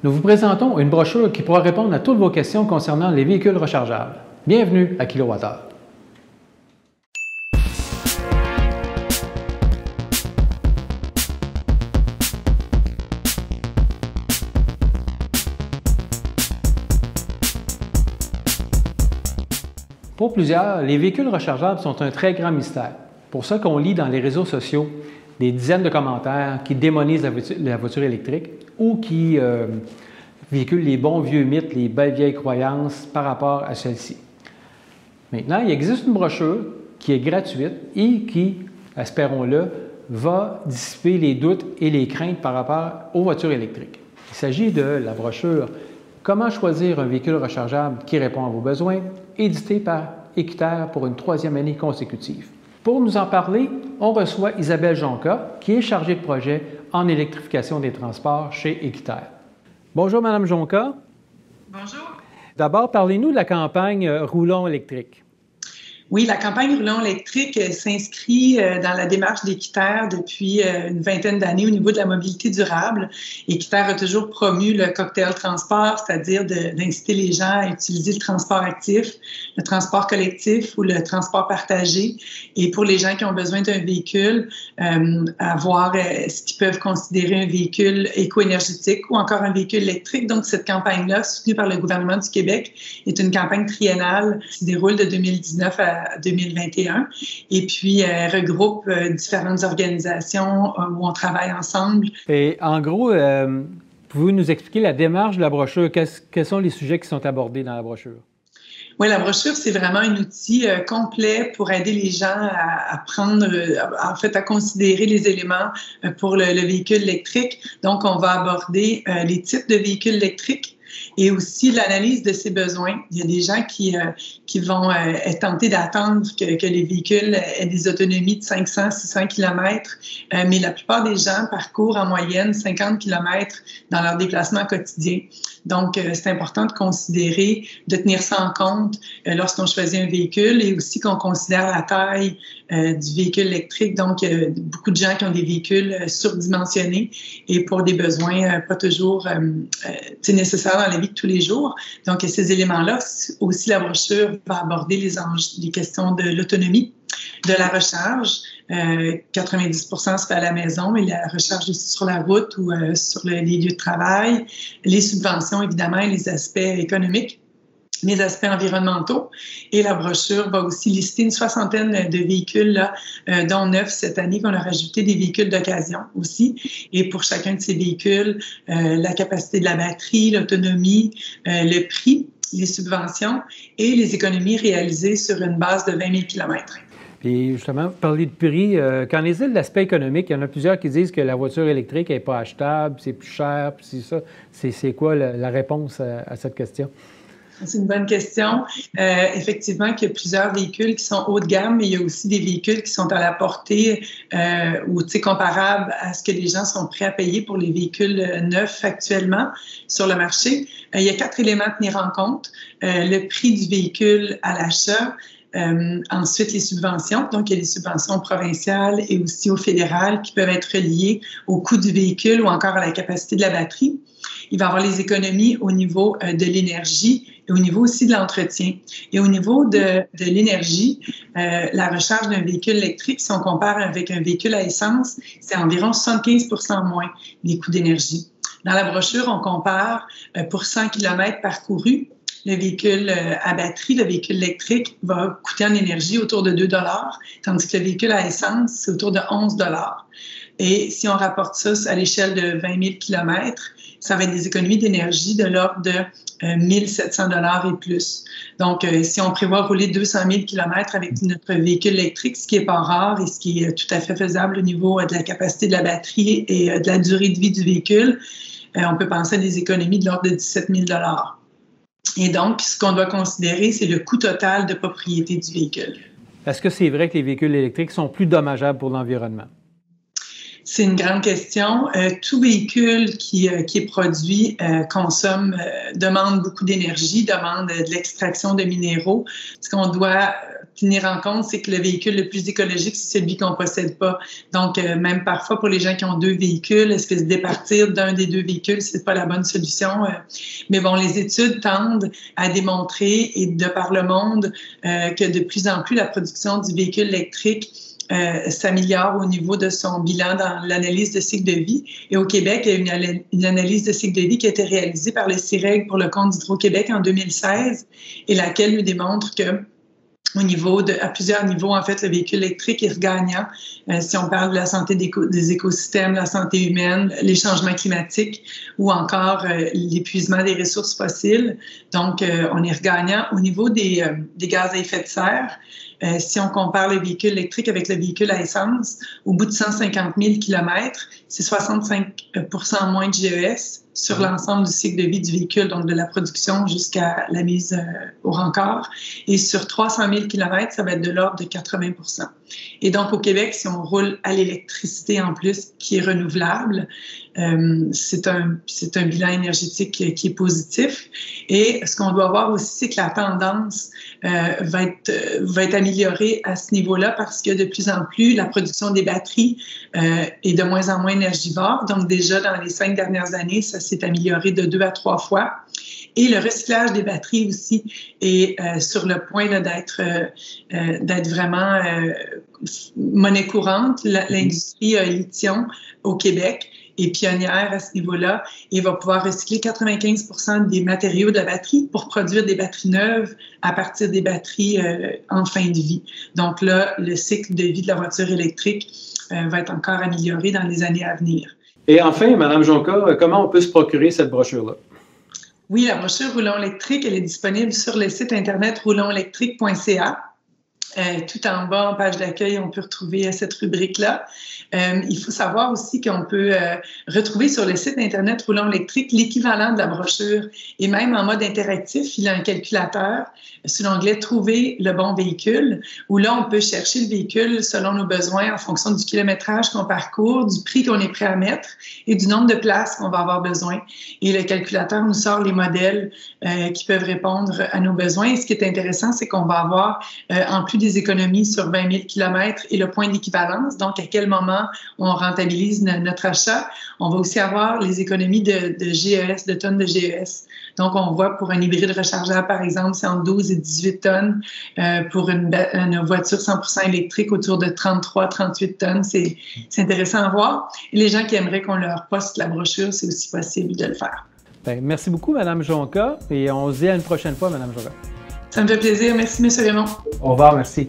Nous vous présentons une brochure qui pourra répondre à toutes vos questions concernant les véhicules rechargeables. Bienvenue à Kilowattheure. Pour plusieurs, les véhicules rechargeables sont un très grand mystère. Pour ça qu'on lit dans les réseaux sociaux des dizaines de commentaires qui démonisent la voiture électrique ou qui véhiculent les bons vieux mythes, les belles vieilles croyances par rapport à celle-ci. Maintenant, il existe une brochure qui est gratuite et qui, espérons-le, va dissiper les doutes et les craintes par rapport aux voitures électriques. Il s'agit de la brochure « Comment choisir un véhicule rechargeable qui répond à vos besoins » éditée par Équiterre pour une 3e année consécutive. Pour nous en parler, on reçoit Isabelle Jonca, qui est chargée de projet en électrification des transports chez Équiterre. Bonjour, Madame Jonca. Bonjour. D'abord, parlez-nous de la campagne Roulons électrique. Oui, la campagne Roulons électrique s'inscrit dans la démarche d'Équiterre depuis une vingtaine d'années au niveau de la mobilité durable. Équiterre a toujours promu le cocktail transport, c'est-à-dire d'inciter les gens à utiliser le transport actif, le transport collectif ou le transport partagé. Et pour les gens qui ont besoin d'un véhicule, à voir ce qu'ils peuvent considérer un véhicule éco-énergétique ou encore un véhicule électrique. Donc, cette campagne-là, soutenue par le gouvernement du Québec, est une campagne triennale qui se déroule de 2019 à 2021 et puis regroupe différentes organisations où on travaille ensemble. Et en gros, pouvez-vous nous expliquer la démarche de la brochure? Quels sont les sujets qui sont abordés dans la brochure? Oui, la brochure, c'est vraiment un outil complet pour aider les gens à prendre, en fait, à considérer les éléments pour le véhicule électrique. Donc, on va aborder les types de véhicules électriques et aussi l'analyse de ses besoins. Il y a des gens qui vont être tentés d'attendre que les véhicules aient des autonomies de 500-600 km, mais la plupart des gens parcourent en moyenne 50 km dans leur déplacement quotidien. Donc, c'est important de considérer, de tenir ça en compte lorsqu'on choisit un véhicule et aussi qu'on considère la taille du véhicule électrique. Donc, il y a beaucoup de gens qui ont des véhicules surdimensionnés et pour des besoins pas toujours nécessaires dans la vie de tous les jours. Donc, ces éléments-là, aussi la brochure va aborder les questions de l'autonomie, de la recharge. 90% se fait à la maison, mais la recharge aussi sur la route ou sur les lieux de travail. Les subventions, évidemment, et les aspects économiques, les aspects environnementaux. Et la brochure va aussi lister une 60aine de véhicules, là, dont 9 cette année, qu'on a rajouté des véhicules d'occasion aussi. Et pour chacun de ces véhicules, la capacité de la batterie, l'autonomie, le prix, les subventions et les économies réalisées sur une base de 20 000 km. Puis justement, vous parlez de prix. Qu'en est-il de l'aspect économique? Il y en a plusieurs qui disent que la voiture électrique n'est pas achetable, c'est plus cher, puis c'est ça. C'est quoi la réponse à cette question? C'est une bonne question. Effectivement, qu'il y a plusieurs véhicules qui sont haut de gamme, mais il y a aussi des véhicules qui sont à la portée ou comparables à ce que les gens sont prêts à payer pour les véhicules neufs actuellement sur le marché. Il y a 4 éléments à tenir en compte. Le prix du véhicule à l'achat, ensuite, les subventions. Donc, il y a les subventions provinciales et aussi au fédéral qui peuvent être liées au coût du véhicule ou encore à la capacité de la batterie. Il va y avoir les économies au niveau de l'énergie et au niveau aussi de l'entretien. Et au niveau de l'énergie, la recharge d'un véhicule électrique, si on compare avec un véhicule à essence, c'est environ 75% moins des coûts d'énergie. Dans la brochure, on compare pour 100 km parcourus. Le véhicule à batterie, le véhicule électrique, va coûter en énergie autour de 2 $, tandis que le véhicule à essence, c'est autour de 11 $. Et si on rapporte ça à l'échelle de 20 000 km, ça va être des économies d'énergie de l'ordre de 1 700 $ et plus. Donc, si on prévoit rouler 200 000 km avec notre véhicule électrique, ce qui n'est pas rare et ce qui est tout à fait faisable au niveau de la capacité de la batterie et de la durée de vie du véhicule, on peut penser à des économies de l'ordre de 17 000 $. Et donc, ce qu'on doit considérer, c'est le coût total de propriété du véhicule. Est-ce que c'est vrai que les véhicules électriques sont plus dommageables pour l'environnement? C'est une grande question. Tout véhicule qui est produit demande beaucoup d'énergie, demande de l'extraction de minéraux. Ce qu'on doit tenir en compte, c'est que le véhicule le plus écologique, c'est celui qu'on possède pas. Donc, même parfois, pour les gens qui ont 2 véhicules, est-ce que se départir d'un des 2 véhicules, c'est pas la bonne solution? Mais bon, les études tendent à démontrer, et de par le monde, que de plus en plus, la production du véhicule électrique s'améliore au niveau de son bilan dans l'analyse de cycle de vie. Et au Québec, il y a une analyse de cycle de vie qui a été réalisée par le CIREG pour le compte d'Hydro-Québec en 2016 et laquelle nous démontre que à plusieurs niveaux, en fait, le véhicule électrique est regagnant. Si on parle de la santé des écosystèmes, la santé humaine, les changements climatiques ou encore l'épuisement des ressources fossiles. Donc, on est regagnant. Au niveau des gaz à effet de serre, si on compare le véhicule électrique avec le véhicule à essence, au bout de 150 000 km, c'est 65 % moins de GES sur l'ensemble du cycle de vie du véhicule, donc de la production jusqu'à la mise au rencard. Et sur 300 000 km, ça va être de l'ordre de 80 %. Et donc, au Québec, si on roule à l'électricité en plus, qui est renouvelable, c'est un bilan énergétique qui est positif. Et ce qu'on doit voir aussi, c'est que la tendance va être améliorée à ce niveau-là parce que de plus en plus, la production des batteries est de moins en moins énergivore. Donc, déjà, dans les 5 dernières années, ça s'est amélioré de 2 à 3 fois. Et le recyclage des batteries aussi est sur le point d'être vraiment monnaie courante. L'industrie lithium au Québec est pionnière à ce niveau-là et va pouvoir recycler 95 % des matériaux de la batterie pour produire des batteries neuves à partir des batteries en fin de vie. Donc là, le cycle de vie de la voiture électrique va être encore amélioré dans les années à venir. Et enfin, Mme Jonca, comment on peut se procurer cette brochure-là? Oui, la brochure Roulons électrique, elle est disponible sur le site internet roulonsélectrique.ca. Tout en bas, en page d'accueil, on peut retrouver cette rubrique-là. Il faut savoir aussi qu'on peut retrouver sur le site Internet Roulons électrique l'équivalent de la brochure. Et même en mode interactif, il y a un calculateur sous l'onglet « Trouver le bon véhicule » où là, on peut chercher le véhicule selon nos besoins en fonction du kilométrage qu'on parcourt, du prix qu'on est prêt à mettre et du nombre de places qu'on va avoir besoin. Et le calculateur nous sort les modèles qui peuvent répondre à nos besoins. Et ce qui est intéressant, c'est qu'on va avoir, en plus des économies sur 20 000 km et le point d'équivalence, donc à quel moment on rentabilise notre achat. On va aussi avoir les économies de GES, de tonnes de GES. Donc, on voit pour un hybride rechargeable, par exemple, c'est entre 12 et 18 tonnes. Pour une voiture 100% électrique, autour de 33-38 tonnes. C'est intéressant à voir. Et les gens qui aimeraient qu'on leur poste la brochure, c'est aussi possible de le faire. Bien, merci beaucoup, Mme Jonca, et on se dit à une prochaine fois, Mme Jonca. Ça me fait plaisir. Merci, M. Raymond. Au revoir, merci.